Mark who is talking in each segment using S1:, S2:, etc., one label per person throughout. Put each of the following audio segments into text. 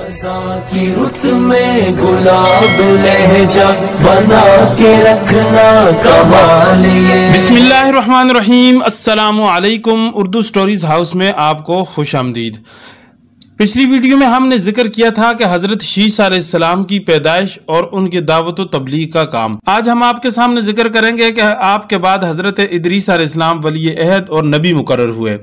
S1: खज़ां की रुत में गुलाब लहजा बना के रखना कमाल ये।
S2: बिस्मिल्लाहिर्रहमानिर्रहीम, अस्सलामु अलैकुम। उर्दू स्टोरीज हाउस में आपको खुश आमदीद। पिछली वीडियो में हमने जिक्र किया था कि हजरत शीसा अलैहिस्सलाम की पैदाइश और उनकी दावत व तबलीग का काम। आज हम आपके सामने जिक्र करेंगे कि आपके बाद हजरत इदरीस अलैहिस्सलाम वली अहद और नबी मुकर्रर हुए।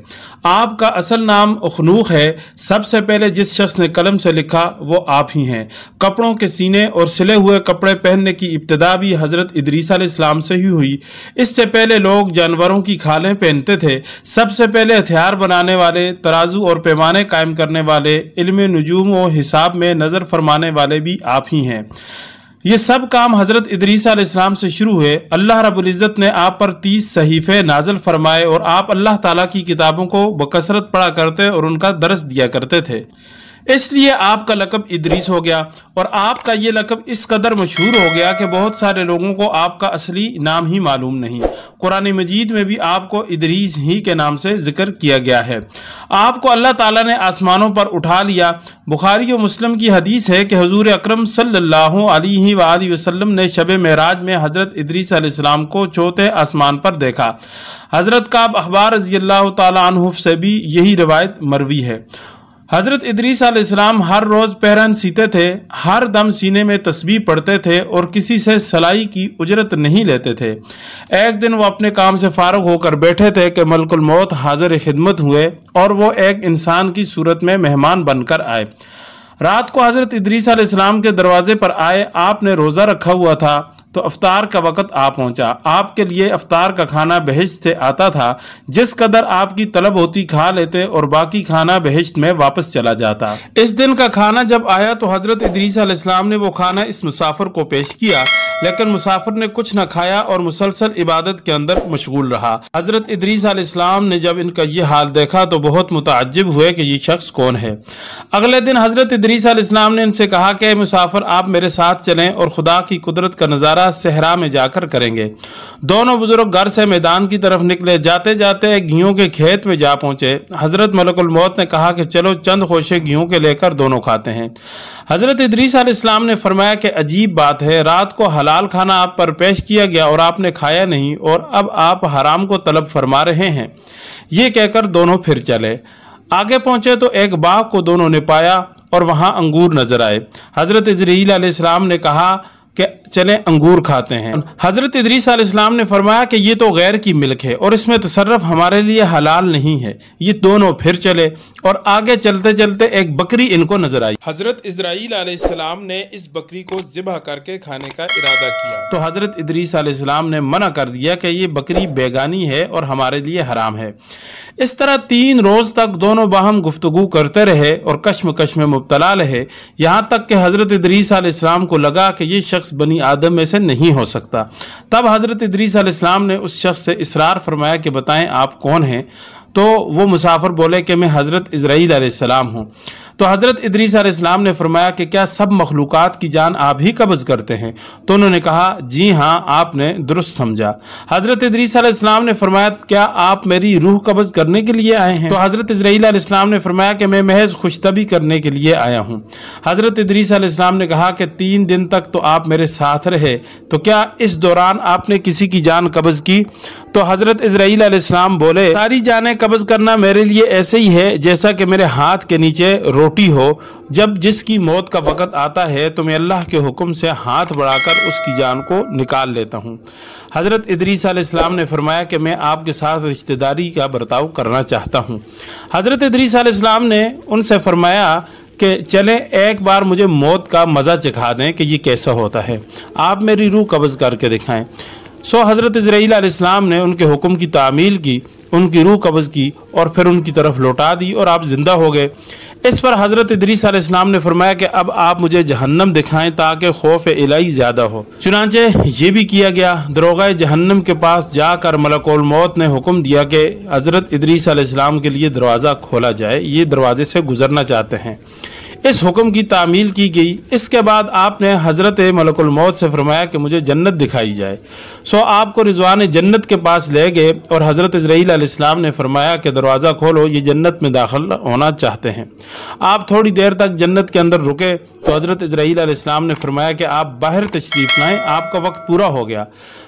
S2: आपका असल नाम उखनूख है। सबसे पहले जिस शख्स ने कलम से लिखा वो आप ही हैं। कपड़ों के सीने और सिले हुए कपड़े पहनने की इब्तिदा भी हजरत इदरीस अलैहिस्सलाम से ही हुई। इससे पहले लोग जानवरों की खालें पहनते थे। सबसे पहले हथियार बनाने वाले, तराजू और पैमाने कायम करने वाले, इल्म नुजूम और हिसाब में नजर फरमाने वाले भी आप ही हैं। ये सब काम हजरत इदरीस अलैहिस्सलाम से शुरू हुए। अल्लाह रब्बुल इज़्ज़त ने आप पर 30 सहीफे नाज़िल फरमाए और आप अल्लाह ताला की किताबों को बकसरत पढ़ा करते और उनका दर्स दिया करते थे। इसलिए आपका लक़ब इदरीस हो गया और आपका ये लक़ब इस कदर मशहूर हो गया कि बहुत सारे लोगों को आपका असली नाम ही मालूम नहीं। कुरान मजीद में भी आपको इदरीस ही के नाम से जिक्र किया गया है। आपको अल्लाह ताला ने आसमानों पर उठा लिया। बुखारी और मुस्लिम की हदीस है कि हुजूर अकरम सल्लल्लाहु अलैहि वसल्लम ने शब मेराज में हजरत इदरीस अलैहिस्सलाम को चौथे आसमान पर देखा। हजरत काब अखबार रज़ियल्लाहु ताला अन्हु से भी यही रिवायत मरवी है। हजरत इदरीस अलैहिस्सलाम हर रोज़ पहरन सीते थे, हर दम सीने में तस्बीह पढ़ते थे और किसी से सलाई की उजरत नहीं लेते थे। एक दिन वो अपने काम से फारग होकर बैठे थे कि मलकुल मौत हाजिर खिदमत हुए और वो एक इंसान की सूरत में मेहमान बनकर आए। रात को हजरत इदरीस अलैहिस्सलाम के दरवाजे पर आए। आपने रोज़ा रखा हुआ था तो अफ्तार का वक़्त आ पहुंचा। आपके लिए अफ्तार का खाना बहिश्त से आता था। जिस कदर आपकी तलब होती खा लेते और बाकी खाना बहिश्त में वापस चला जाता। इस दिन का खाना जब आया तो हजरत इदरीस अलैहिस्सलाम ने वो खाना इस मुसाफिर को पेश किया, लेकिन मुसाफिर ने कुछ न खाया और मुसलसल इबादत के अंदर मशगूल रहा। हजरत इदरीस अलैहिस्सलाम ने जब इनका ये हाल देखा तो बहुत मुताज्जिब हुए कि ये शख्स कौन है। अगले दिन हजरत इदरीस अलैहिस्सलाम ने इनसे कहा कि मुसाफिर, आप मेरे साथ चलें और खुदा की कुदरत का नज़ारा सहरा में जाकर करेंगे। दोनों बुजुर्ग घर से मैदान की तरफ निकले। जाते जाते गेहूं के खेत में जा पहुंचे। हजरत मलकुल मौत ने कहा कि चलो चंद खोशे गेहूं के लेकर दोनों खाते हैं। हजरत इदरीस अलैहिस्सलाम ने फरमाया कि अजीब बात है, रात को हलाल खाना आप पर पेश किया गया और आपने खाया नहीं और अब आप हराम को तलब फरमा रहे हैं। ये कहकर दोनों फिर चले। आगे पहुंचे तो एक बाग को दोनों ने पाया और वहां अंगूर नजर आए। हजरत इजराइल अलैहिस्सलाम ने कहा कि चलें अंगूर खाते हैं। हजरत इदरीस अलैहिस्सलाम ने फरमाया कि ये तो गैर की मिल्क है और इसमें तसर्रफ हमारे लिए हलाल नहीं है। ये दोनों फिर चले और आगे चलते चलते एक बकरी इनको नजर आई। हजरत इजराइल अलैहिस्सलाम ने इस बकरी को ज़िबह करके खाने का इरादा किया तो हजरत इदरीस अलैहिस्सलाम ने मना कर दिया कि ये बकरी बेगानी है और हमारे लिए हराम है। इस तरह 3 रोज तक दोनों बाहम गुफ्तगू करते रहे और कश्मकश में मुब्तला रहे, यहाँ तक कि हजरत इदरीस अलैहिस्सलाम को लगा कि ये शख्स बनी आदम में से नहीं हो सकता। तब हजरत इदरीस अलैहिस्सलाम ने उस शख्स से इसरार फरमाया कि बताएं आप कौन हैं। तो वो मुसाफिर बोले कि मैं हजरत इजराइल अलैहिस्सलाम हूँ। तो हजरत इदरीस अलैहिस्सलाम ने फरमाया कि क्या सब मखलूक़ात की जान आप ही कब्ज़ करते हैं? तो उन्होंने कहा जी हाँ, आपने दुरुस्त समझा। हजरत इदरीस अलैहिस्सलाम ने फरमाया क्या आप मेरी रूह कब्ज़ करने के लिए आए हैं? तो हजरत इजराइल अलैहिस्सलाम ने फरमाया कि मैं महज खुशतबी करने के लिए आया हूँ। हजरत इदरीस अलैहिस्सलाम ने कहा कि 3 दिन तक तो आप मेरे साथ रहे, तो क्या इस दौरान आपने किसी की जान कब्ज़ की? तो हजरत इजराइल अलैहिस्सलाम बोले सारी जानें कब्ज़ करना मेरे लिए ऐसे ही है जैसा कि मेरे हाथ के नीचे रोटी हो। जब जिसकी मौत का वक़्त आता है तो मैं अल्लाह के हुक्म से हाथ बढ़ाकर उसकी जान को निकाल लेता हूँ। हजरत इदरीस अलैहिस्सलाम ने फरमाया कि मैं आपके साथ रिश्तेदारी का बर्ताव करना चाहता हूँ। हजरत इदरीस अलैहिस्सलाम ने उनसे फरमाया कि चलें एक बार मुझे मौत का मज़ा चखा दें कि ये कैसा होता है, आप मेरी रूह कब्ज़ करके दिखाएं। सो हज़रत इजराइल अलैहिस्सलाम ने उनके हुक्म की तामील की, उनकी रूह कब्ज़ की और फिर उनकी तरफ लौटा दी और आप ज़िंदा हो गए। इस पर हज़रत इदरीस अलैहिस्सलाम ने फरमाया कि अब आप मुझे जहन्नम दिखाएं ताकि खौफ इलाही ज़्यादा हो। चुनांचे ये भी किया गया। दरोगा जहन्नम के पास जाकर मलकुल मौत ने हुक्म दिया कि हज़रत इदरीस अलैहिस्सलाम के लिए दरवाज़ा खोला जाए, ये दरवाजे से गुजरना चाहते हैं। इस हुक्म की तामील की गई। इसके बाद आपने हज़रत मलकुल मौत से फरमाया कि मुझे जन्नत दिखाई जाए। सो आपको रिजवान जन्नत के पास ले गए और हज़रत इज़राइल अलैहिस्सलाम ने फरमाया कि दरवाज़ा खोलो, ये जन्नत में दाखिल होना चाहते हैं। आप थोड़ी देर तक जन्नत के अंदर रुके तो हज़रत इज़राइल अलैहिस्सलाम ने फरमाया कि आप बाहर तशरीफ़ लाएँ, आपका वक्त पूरा हो गया।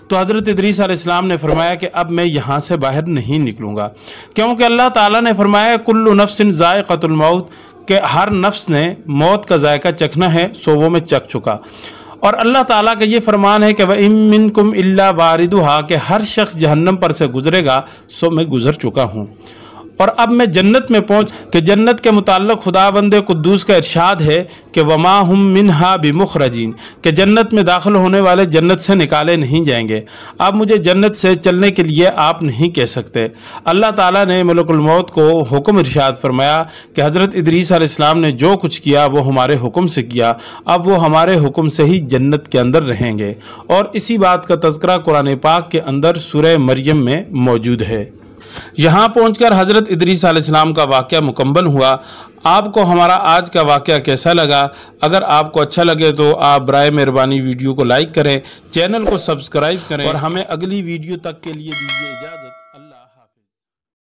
S2: तो हज़रत इदरीस अलैहिस्सलाम ने फरमाया कि अब मैं यहाँ से बाहर नहीं निकलूँगा, क्योंकि अल्लाह ताला ने फरमाया कुल्लु नफ्सिन ज़ाइक़तुल मौत, कि हर नफ्स ने मौत का जायका चखना है, सो वो मैं चख चुका। और अल्लाह ताला का ये फरमान है कि व इम मिनकुम इल्ला वारिदुहा, कि हर शख्स जहन्नम पर से गुजरेगा, सो मैं गुजर चुका हूँ। और अब मैं जन्नत में पहुँच कि जन्नत के मुताल्लिक़ खुदावंद कुद्दूस का इरशाद है कि वमा हुम मिनहा बिमुखरजीन, कि जन्नत में दाखिल होने वाले जन्नत से निकाले नहीं जाएंगे। अब मुझे जन्नत से चलने के लिए आप नहीं कह सकते। अल्लाह ताला ने मलकुल मौत को हुक्म इरशाद फरमाया कि हज़रत इदरीस अलैहिस्सलाम ने जो कुछ किया वो हमारे हुक्म से किया, अब वो हमारे हुक्म से ही जन्नत के अंदर रहेंगे। और इसी बात का तज़किरा कुरान पाक के अंदर सूरह मरियम में मौजूद है। यहाँ पहुँचकर हज़रत इदरीस अलैहिस्सलाम का वाक़या मुकम्मल हुआ। आपको हमारा आज का वाक़या कैसा लगा? अगर आपको अच्छा लगे तो आप बराए मेहरबानी वीडियो को लाइक करें, चैनल को सब्सक्राइब करें और हमें अगली वीडियो तक के लिए दीजिए इजाज़त।